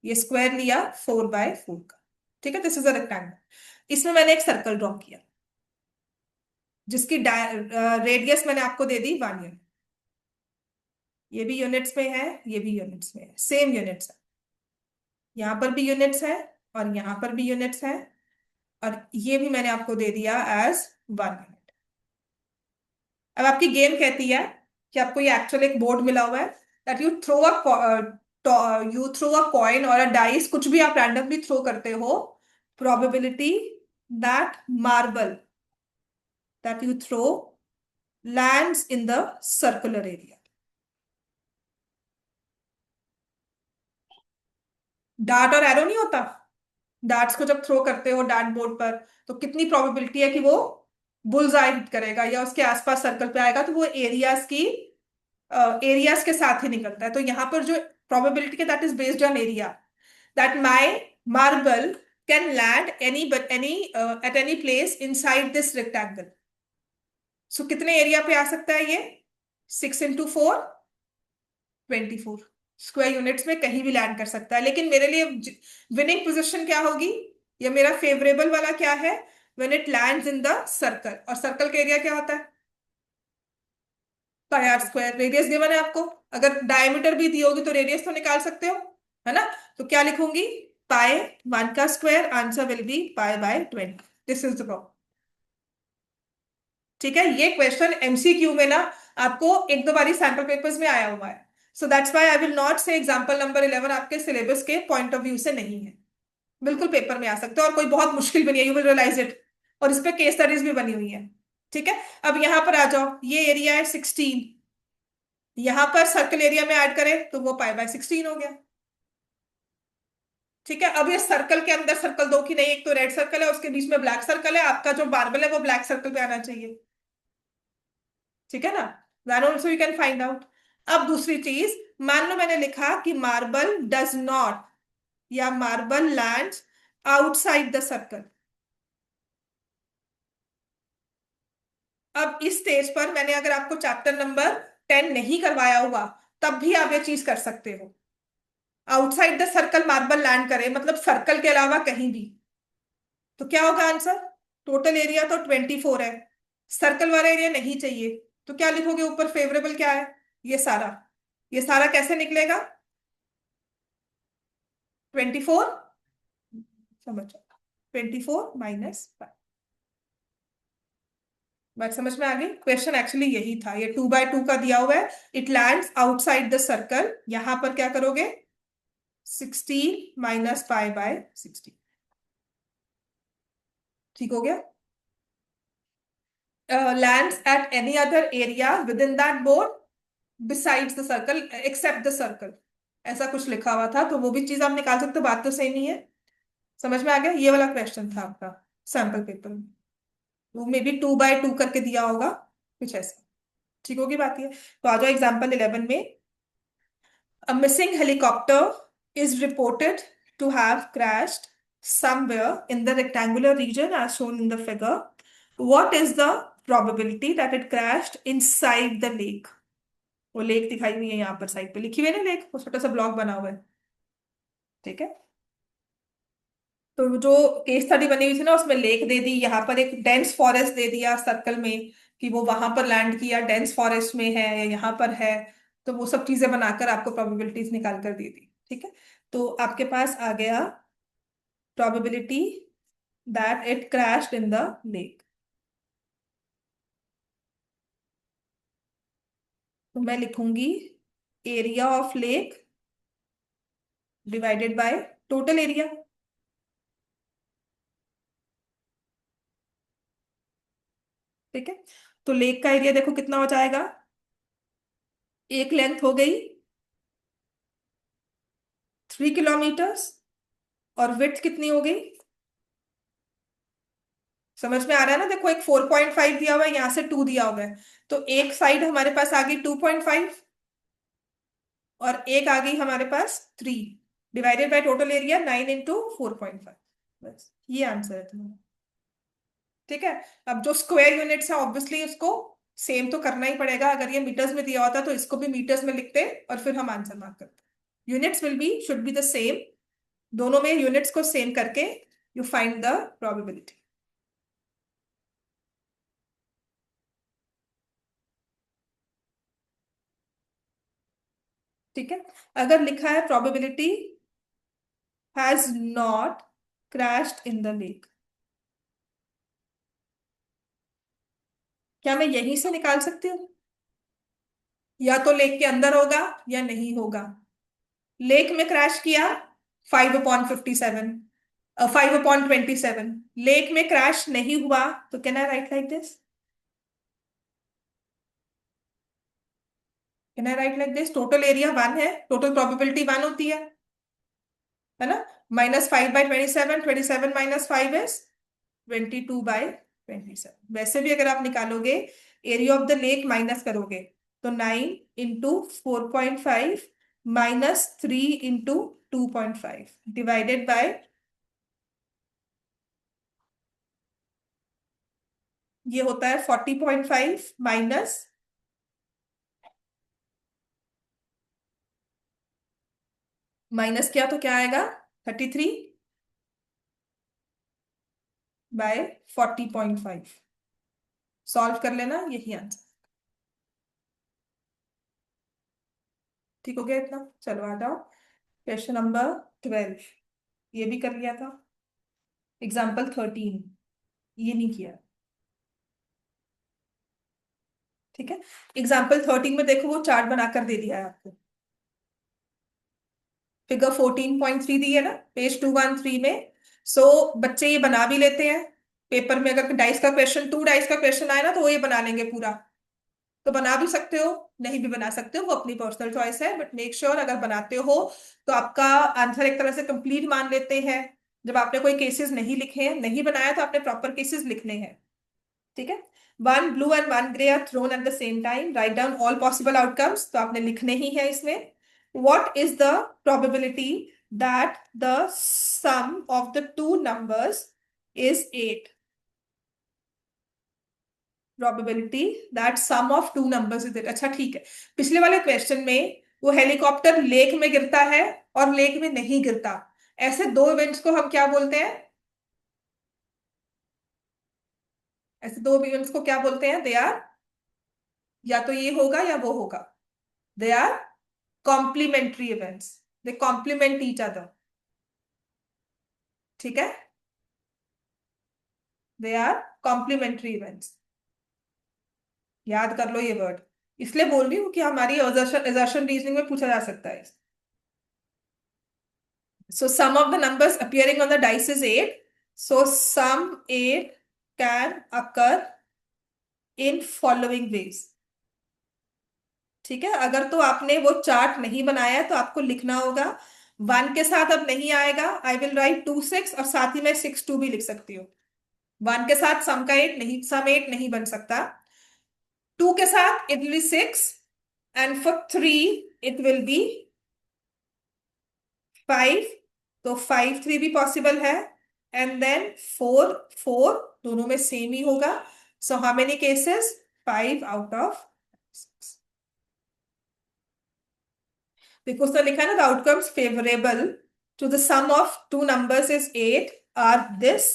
ये स्क्वायर लिया 4/4 का। ठीक है, दिस इज अ रेक्टेंगल। इसमें मैंने एक सर्कल ड्रॉ किया जिसकी रेडियस मैंने आपको दे दी 1 यूनिट। ये भी यूनिट्स में है, ये भी यूनिट्स में है, सेम यूनिट्स है। यहाँ पर भी यूनिट्स है और यहाँ पर भी यूनिट्स है, और ये भी मैंने आपको दे दिया एज 1 यूनिट। अब आपकी गेम कहती है कि आपको ये एक्चुअल एक बोर्ड मिला हुआ है, that you throw a coin और अ डाइस, कुछ भी आप रैंडमली थ्रो करते हो, probability that marble that you throw lands in the circular area. Dart और एरो नहीं होता, डार्ट्स को जब थ्रो करते हो डार्ट बोर्ड पर, तो कितनी प्रोबेबिलिटी है कि वो बुल्स आई हिट करेगा या उसके आसपास सर्कल पे आएगा, तो वो एरियाज के साथ ही निकलता है। तो यहाँ पर जो प्रोबेबिलिटी है that is based on area, that my marble can land any at any place inside this rectangle. So कितने एरिया पे आ सकता है ये? 6 × 4 24 स्क्वायर यूनिट्स में कहीं भी लैंड कर सकता है। लेकिन मेरे लिए विनिंग पोजीशन क्या होगी, या मेरा फेवरेबल वाला क्या है, when it lands in the circle. और सर्कल का एरिया क्या होता है? πr²। रेडियस गिवन है आपको, अगर डायमीटर भी दी होगी तो रेडियस तो निकाल सकते हो, है ना। तो क्या लिखूंगी, π1 का square, answer will be π/20। This is the problem. ठीक है, ये क्वेश्चन एमसीक्यू में ना आपको एक दो बारी सैंपल पेपर्स में आया हुआ है। So that's why I will not से एग्जांपल नंबर 11 आपके सिलेबस के पॉइंट ऑफ व्यू से नहीं है। बिल्कुल पेपर में आ सकते हो, और कोई बहुत मुश्किल भी नहीं है, यू विल रियलाइज इट। और इस पे केस स्टडीज भी बनी हुई है। ठीक है, अब यहां पर आ जाओ, ये एरिया है 16, यहां पर सर्कल एरिया में ऐड करें तो वो π/16 हो गया। ठीक है, अब ये सर्कल के अंदर सर्कल दो की नहीं, एक तो रेड सर्कल है उसके बीच में ब्लैक सर्कल है, आपका जो मार्बल है वो ब्लैक सर्कल पे आना चाहिए। ठीक है ना, that also you can find out. अब दूसरी चीज, मान लो मैंने लिखा कि मार्बल डज नॉट, या marble lands outside the circle. अब इस स्टेज पर मैंने अगर आपको चैप्टर नंबर 10 नहीं करवाया हुआ, तब भी आप ये चीज कर सकते हो। Outside the circle marble land करे मतलब सर्कल के अलावा कहीं भी, तो क्या होगा आंसर? टोटल एरिया तो 24 है, सर्कल वाला एरिया नहीं चाहिए, तो क्या लिखोगे ऊपर? फेवरेबल क्या है? ये सारा, ये सारा कैसे निकलेगा? 24, समझो, 24 - 5। बात समझ में आ गई? क्वेश्चन एक्चुअली यही था, ये 2/2 का दिया हुआ है, it lands outside the circle, यहां पर क्या करोगे? 16 - π/16। ठीक हो गया। lands at any other area within that board besides the circle except the circle, ऐसा कुछ लिखा हुआ था, तो वो भी चीज आप निकाल सकते हो, बात तो सेम ही है। समझ में आ गया? ये वाला क्वेश्चन था आपका सैंपल पेपर में। वो मे बी 2 by 2 करके दिया होगा, कुछ ऐसा। ठीक होगी बात ये। तो आ जाओ एग्जाम्पल 11 में। A missing helicopter is reported to have crashed somewhere in the rectangular region as shown in the figure. What is the probability that it crashed inside the lake? वो लेक दिखाई हुई है यहाँ पर, साइड पे लिखी हुई है ना लेक, वो छोटा सा ब्लॉक बना हुआ है। ठीक है। तो जो केस स्टडी बनी हुई थी ना, उसमें लेक दे दी, यहाँ पर एक डेंस फॉरेस्ट दे दिया सर्कल में, कि वो वहां पर लैंड किया डेंस फॉरेस्ट में है या यहाँ पर है। तो वो सब चीजें बनाकर आपको प्रोबेबिलिटीज निकाल कर दे दी। ठीक है। तो आपके पास आ गया probability that it crashed in the lake. तो मैं लिखूंगी area of lake divided by total area. ठीक है। तो लेक का एरिया देखो कितना हो जाएगा, एक लेंथ हो गई 3 किलोमीटर्स, और विड्थ कितनी हो गई? समझ में आ रहा है ना? देखो एक 4.5 दिया हुआ है, यहाँ से 2 दिया हुआ है, तो एक साइड हमारे पास आ गई 2.5, और एक आ गई हमारे पास 3, divided by total area 9 into 4.5। बस ये आंसर है तुम्हारा। ठीक है। अब जो स्क्वायर यूनिट्स है ऑब्वियसली उसको सेम तो करना ही पड़ेगा, अगर ये मीटर्स में दिया होता तो इसको भी मीटर्स में लिखते और फिर हम आंसर मार्क करते। Units will be should be the same, दोनों में यूनिट्स को सेम करके यू फाइंड द प्रोबेबिलिटी। ठीक है। अगर लिखा है probability has not crashed in the lake, क्या मैं यहीं से निकाल सकती हूँ? या तो लेक के अंदर होगा या नहीं होगा। लेक में क्रैश किया 5/57, 5/27, लेक में क्रैश नहीं हुआ, तो can I right like this? Can I right like this? Total area 1 है, टोटल प्रोबेबिलिटी 1 होती है ना? -5/27, 27 - 5 इज 22/27। वैसे भी अगर आप निकालोगे area of the lake minus करोगे, तो 9 into 4.5 -3 into 2.5 डिवाइडेड बाय, ये होता है 40.5 माइनस, माइनस किया तो क्या आएगा 33/40.5। सॉल्व कर लेना, यही आंसर। ठीक हो गया इतना? चलो आ जाओ क्वेश्चन नंबर 12। ये भी कर लिया था। एग्जाम्पल 13 ये नहीं किया। ठीक है। एग्जाम्पल 13 में देखो वो चार्ट बनाकर दे दिया है आपको, फिगर 14.3 दी है ना पेज 213 में। सो बच्चे ये बना भी लेते हैं पेपर में, अगर डाइस का क्वेश्चन 2 डाइस का क्वेश्चन आए ना तो वो ये बना लेंगे पूरा। तो बना भी सकते हो, नहीं भी बना सकते हो, वो अपनी पर्सनल चॉइस है, बट मेक श्योर अगर बनाते हो तो आपका आंसर एक तरह से कंप्लीट मान लेते हैं। जब आपने कोई केसेस नहीं लिखे हैं, नहीं बनाया, तो आपने प्रॉपर केसेस लिखने हैं। ठीक है। 1 blue and 1 gray are thrown at the same time, write down all possible outcomes, तो आपने लिखने ही है इसमें। What is the probability that the sum of the two numbers is 8? Probability that sum of two numbers is 8। अच्छा ठीक है। पिछले वाले क्वेश्चन में वो हेलीकॉप्टर लेक में गिरता है और लेक में नहीं गिरता, ऐसे दो इवेंट्स को हम क्या बोलते हैं? ऐसे दो इवेंट्स को क्या बोलते हैं? दे आर, या तो ये होगा या वो होगा। They are complementary events, they complement each other. ठीक है। दे आर कॉम्प्लीमेंट्री इवेंट्स, याद कर लो ये वर्ड। इसलिए बोल रही हूँ कि हमारी assertion रीजनिंग में पूछा जा सकता है। So sum of the numbers appearing on the dice is 8. So sum 8 can occur in following veg. ठीक है, अगर तो आपने वो चार्ट नहीं बनाया है तो आपको लिखना होगा। वन के साथ अब नहीं आएगा, आई विल राइट 2 6, और साथ ही मैं 6 2 भी लिख सकती हूँ। वन के साथ सम का एट नहीं, सम एट नहीं बन सकता। टू के साथ it will be 6, and for three it will be 5। तो 5 3 भी पॉसिबल है। एंड देन 4 4, दोनों में सेम ही होगा। So how many cases? 5 out of 6। देखो उसने लिखा है ना, the outcomes favourable to the sum of two numbers is 8 are this,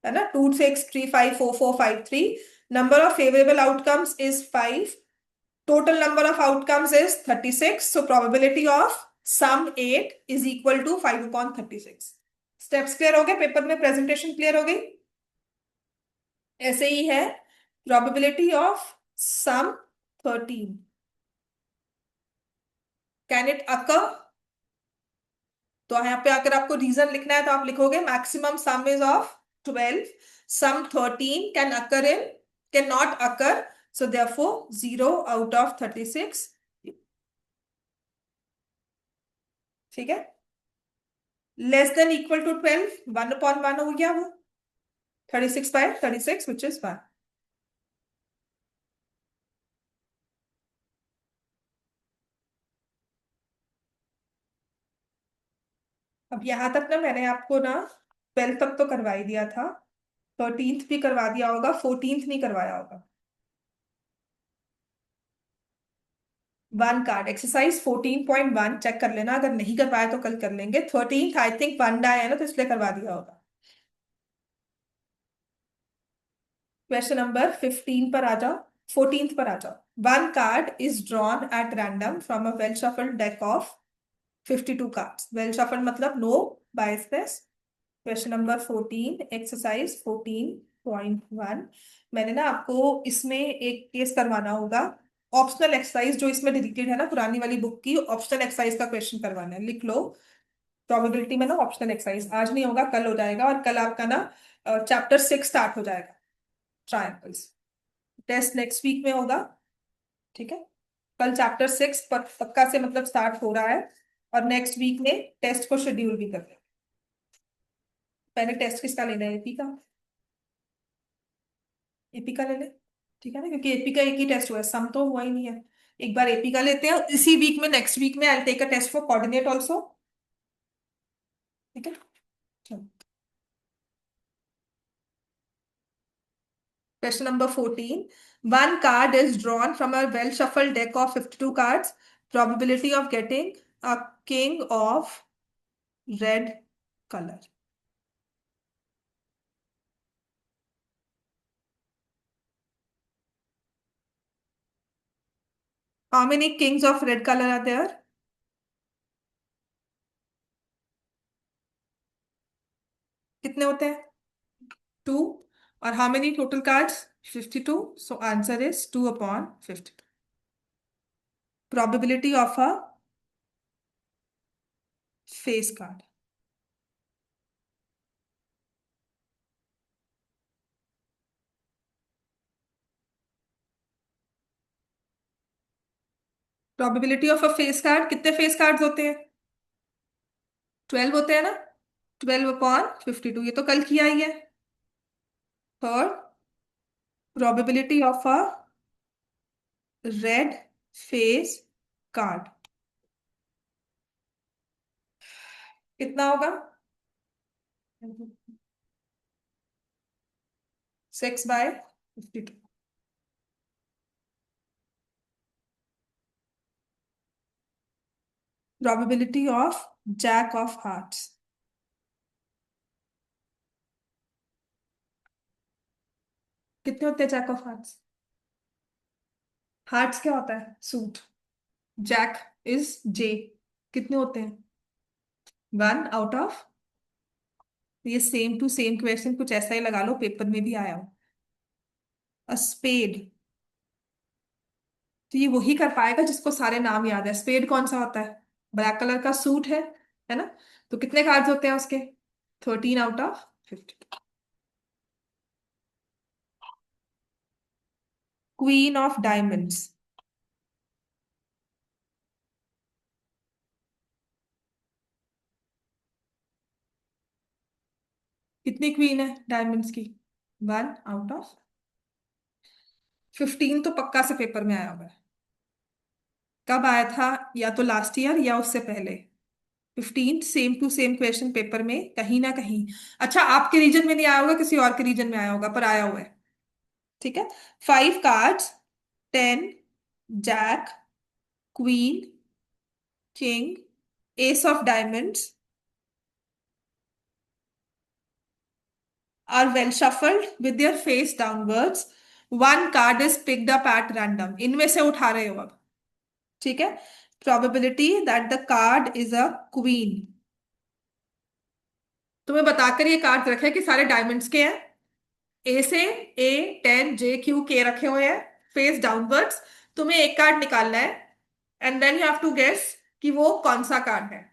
है ना, 2 6 3 5 4 4 5 3। Number of favourable outcomes is 5। Total number of outcomes is 36। So probability of sum 8 is equal to 5/36। Steps clear हो गए? Paper में presentation clear हो गई? ऐसे ही है probability of sum 13, can it occur? तो यहाँ पे अगर आपको रीजन लिखना है तो आप लिखोगे maximum sum is of 12, sum 13 can occur in, can not occur, so therefore 0 out of 36। ठीक है, लेस देन इक्वल टू 12, 1/1 हो गया वो, 36/36 विच इज 1। अब यहां तक ना मैंने आपको ना 12 तक तो करवा ही दिया था, 13th भी करवा दिया होगा, 14th नहीं करवाया होगा। वन कार्ड एक्सरसाइज 14.1 चेक कर लेना, अगर नहीं कर पाया तो कल कर लेंगे। 13th I think one day है ना, तो इसलिए करवा दिया होगा। क्वेश्चन नंबर 15 पर आ जाओ, 14th पर आ जाओ। One card is drawn at random from a well shuffled deck of 52 cards. Well shuffled मतलब no biasness. Question number 14, exercise 14.1। मैंने ना आपको इसमें एक केस करवाना होगा, ऑप्शनल एक्सरसाइज जो इसमें डिलीटेड है ना पुरानी वाली बुक की, ऑप्शनल एक्सरसाइज का क्वेश्चन करवाना है, लिख लो। प्रोबेबिलिटी में ना ऑप्शनल एक्सरसाइज आज नहीं होगा, कल हो जाएगा, और कल आपका ना चैप्टर 6 स्टार्ट हो जाएगा, ट्रायंगल्स। टेस्ट नेक्स्ट वीक में होगा। ठीक है, कल चैप्टर 6 पक्का से मतलब स्टार्ट हो रहा है, और नेक्स्ट वीक में टेस्ट को शेड्यूल भी कर रहे हैं। पहले टेस्ट किसका लेना है? एपी का। एपी का ले ले, ठीक है ना, क्योंकि एपी का एक ही टेस्ट हुआ है, सम तो हुआ ही नहीं है। एक बार एपी का लेते हैं इसी वीक में, नेक्स्ट वीक में I take a test for coordinate also. ठीक है, चलो। Question number 14. One card is drawn from a well shuffled deck of 52 cards. Probability of getting a king of red color. How many kings of red color are there? कितने होते हैं? 2। और how many total cards? 52. So answer is 2/52. Probability of a face card. Probability of a face card, कितने face cards होते हैं? 12 होते हैं ना, 12/52, ये तो कल किया ही है। Third, probability of a red face card कितना होगा? 6/52। Probability of jack of hearts कितने होते हैं? जैक ऑफ हार्ट्स, हार्ट्स क्या होता है? सूट। जैक इज जे, कितने होते हैं? 1/, ये सेम टू सेम क्वेश्चन कुछ ऐसा ही लगा लो, पेपर में भी आया हो। अ स्पेड, तो ये वही कर पाएगा जिसको सारे नाम याद है। स्पेड कौन सा होता है? ब्लैक कलर का सूट है ना? तो कितने कार्ड्स होते हैं उसके? 13/50। Queen of diamonds. कितनी क्वीन है डायमंड्स की? 1 आउट ऑफ 15 तो पक्का से पेपर में आया हुआ है। कब आया था? या तो लास्ट ईयर या उससे पहले। 15 same to same question paper में कहीं ना कहीं। अच्छा, आपके रीजन में नहीं आया होगा, किसी और के रीजन में आया होगा, पर आया हुआ है। ठीक है। 5 cards, 10, jack, queen, king, ace of diamonds are well shuffled with their face downwards. One card is picked up at random. इनमें से उठा रहे हो अब। ठीक है। Probability that the card is a queen. तुम्हें बताकर ये कार्ड रखे कि सारे डायमंड्स के हैं। ए से A10 J Q K रखे हुए हैं, फेस डाउनवर्ड्स। तुम्हें एक कार्ड निकालना है and then you have to guess कि वो कौन सा कार्ड है।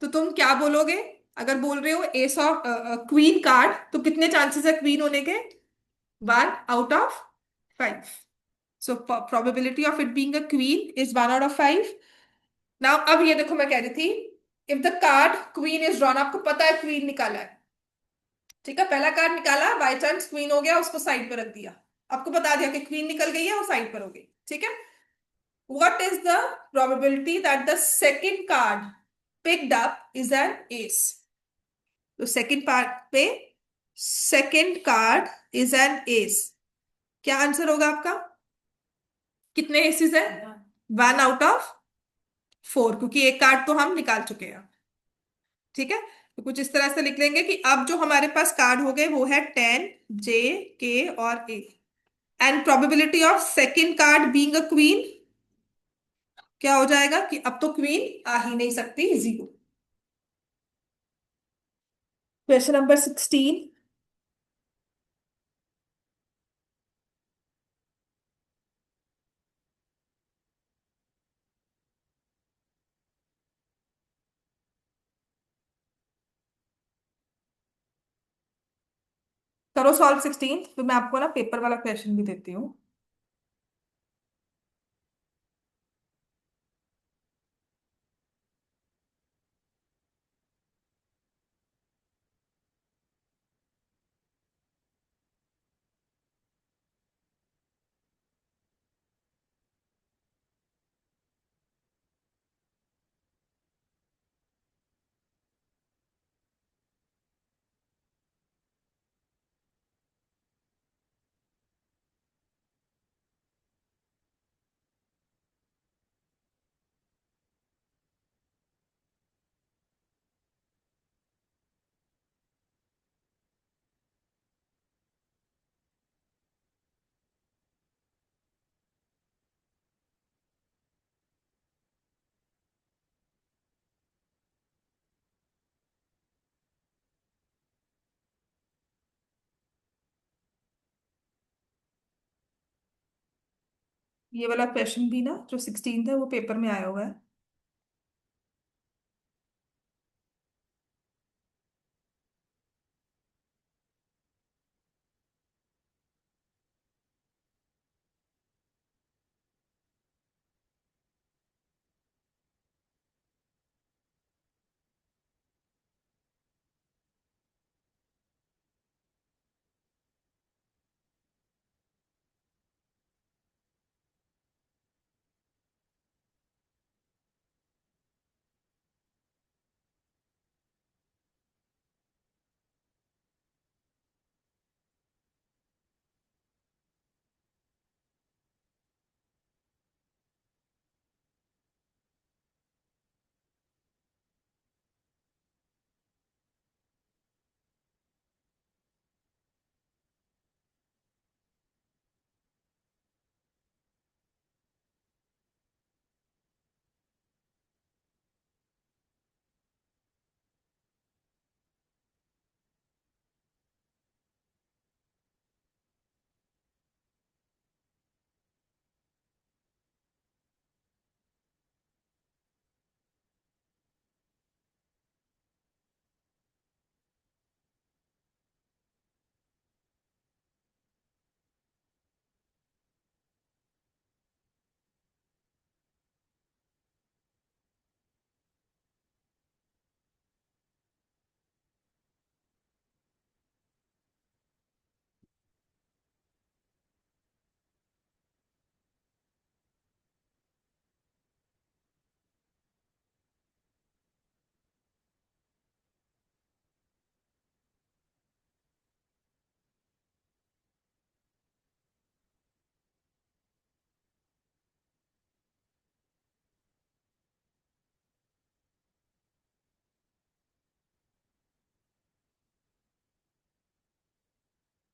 तो तुम क्या बोलोगे? अगर बोल रहे हो एस ऑफ क्वीन कार्ड, तो कितने चांसेस है क्वीन होने के? 1 out of 5। So probability of it being a queen is 1 out of 5। Now अब ये देखो, मैं कह रही थी if the card queen is drawn, आपको पता है क्वीन निकाला है। ठीक है, पहला कार्ड निकाला, बाय चांस क्वीन हो गया, उसको साइड पर रख दिया। आपको बता दिया कि क्वीन निकल गई है, वो साइड पर हो गई। ठीक है। What is the probability that the second card picked up is an S? तो सेकंड पार्ट पे second card is an S, क्या आंसर होगा आपका? कितने एसेस है? 1 आउट ऑफ 4, क्योंकि एक कार्ड तो हम निकाल चुके हैं। ठीक है। तो कुछ इस तरह से लिख लेंगे कि अब जो हमारे पास कार्ड हो गए वो है 10 J K और A। And probability of second card being a queen क्या हो जाएगा कि अब तो क्वीन आ ही नहीं सकती, 0। Question number 16। करो सॉल्व 16, फिर मैं आपको ना पेपर वाला क्वेश्चन भी देती हूँ। ये वाला क्वेश्चन भी ना जो 16 है वो पेपर में आया हुआ है।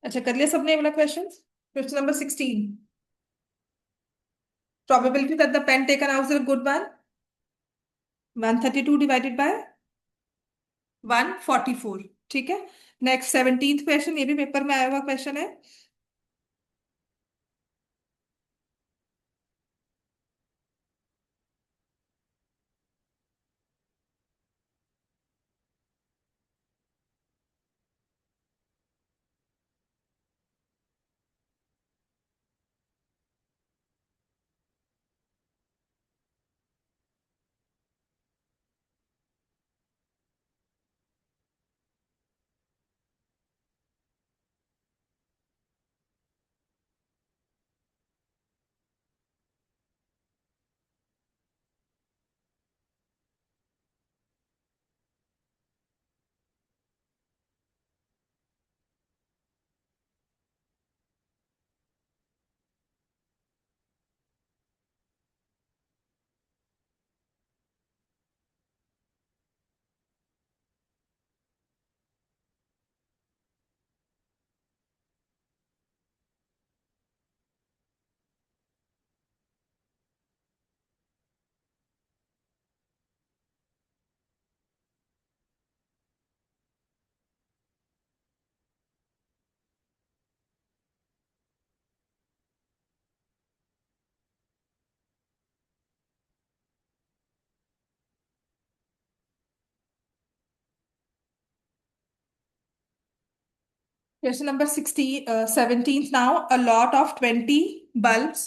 अच्छा, कर लिया सबने ये वाला question? Question number 16, probability that the pen taken out is a good one, 132 divided by 144। ठीक है। नेक्स्ट 17th क्वेश्चन, ये भी पेपर में आया हुआ क्वेश्चन है। Question number 60, 17th now. A lot of 20 bulbs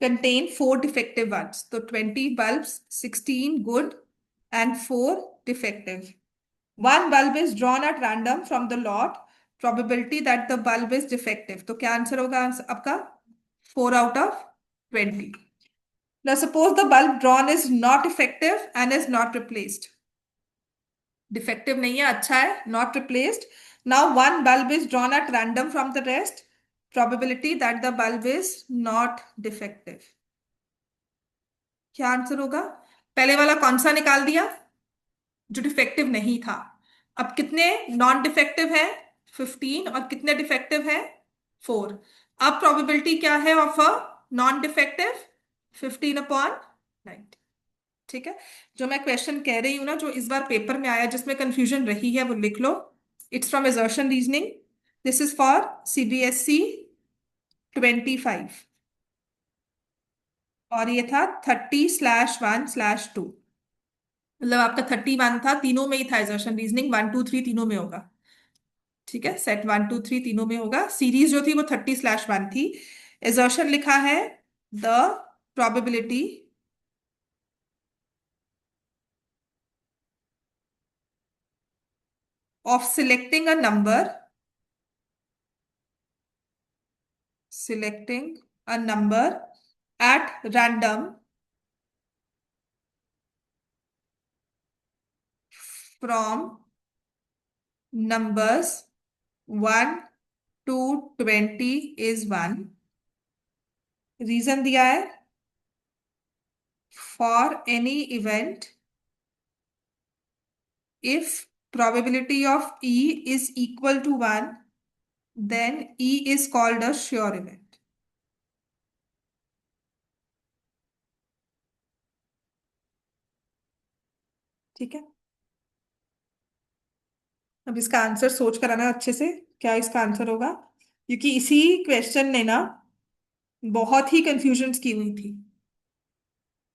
contain 4 defective ones. So 20 bulbs, 16 good and 4 defective. One bulb is drawn at random from the lot. Probability that the bulb is defective. तो क्या answer होगा आपका? 4 out of 20. Now suppose the bulb drawn is not effective and is not replaced. Defective नहीं है, अच्छा है, not replaced. Now one bulb is drawn at random from the rest. Probability that the bulb is not defective. क्या answer होगा? पहले वाला कौन सा निकाल दिया? जो डिफेक्टिव नहीं था। अब कितने नॉन डिफेक्टिव है? 15। और कितने डिफेक्टिव है? 4। अब प्रोबेबिलिटी क्या है ऑफ अ नॉन डिफेक्टिव? 15/90। ठीक है। जो मैं क्वेश्चन कह रही हूं ना, जो इस बार पेपर में आया जिसमें कंफ्यूजन रही है, वो लिख लो। It's from assertion reasoning. This is for CBSE 25। और ये था 30/1/2। मतलब आपका 31 था, तीनों में ही था। एजर्शन रीजनिंग 1 2 3 तीनों में होगा। ठीक है, सेट 1 2 3 तीनों में होगा। सीरीज जो थी वो 30/1 थी। एजर्शन लिखा है the probability of selecting a number at random from numbers 1 to 20 is 1। Reason दिया है for any event if probability of E is equal to 1, then E is called a sure event। ठीक है। अब इसका answer सोच कर आना अच्छे से, क्या इसका आंसर होगा, क्योंकि इसी क्वेश्चन ने ना बहुत ही कंफ्यूजन की हुई थी।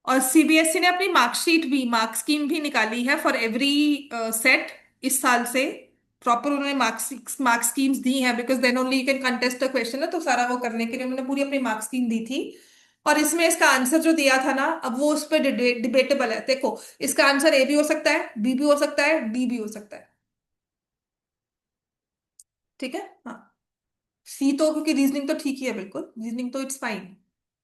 और CBSE ने अपनी मार्कशीट भी, मार्क स्कीम भी निकाली है फॉर एवरी सेट इस साल से। प्रॉपर उन्होंने मार्क स्कीम्स दी हैं, because then only you can contest the question ना। तो सारा वो करने के लिए उन्होंने पूरी अपनी मार्क स्कीम दी थी। और इसमें इसका आंसर जो दिया था ना, अब वो उस पर डिबेटेबल है। देखो, इसका आंसर ए भी हो सकता है, बी भी हो सकता है, डी भी हो सकता है। ठीक है। हाँ, सी तो, क्योंकि रीजनिंग तो ठीक ही है, बिल्कुल रीजनिंग तो it's fine,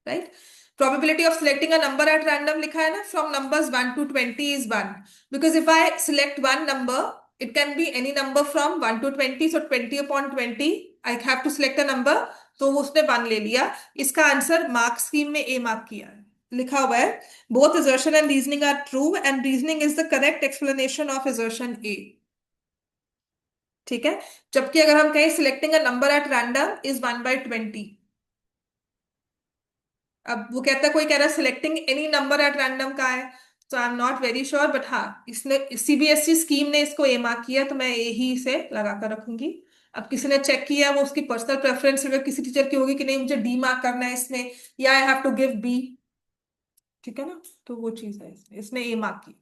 right. Probability of selecting a number at random लिखा है ना, from numbers 1 to 20 is 1। Because if I select one number, it can be any number from 1 to 20। So 20/20 I have to select a number. तो वो उसने 1 ले लिया। इसका answer mark scheme में ए मार्क किया है, लिखा हुआ है both assertion and reasoning are true and reasoning is the correct explanation of assertion A. ठीक है। जबकि अगर हम कहें selecting a number at random is 1/20, अब वो कहता है, कोई कह रहा है selecting any number at random का है, तो I am not very sure, but हाँ, इसने सीबीएसई स्कीम ने इसको ए मार्क किया, तो मैं ए ही से लगा कर रखूंगी। अब किसी ने चेक किया, वो उसकी पर्सनल प्रेफरेंस अगर किसी टीचर की होगी कि नहीं मुझे डी मार्क करना है इसमें, या I have to give B, ठीक है ना, तो वो चीज है, इसने ए मार्क की।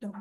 तो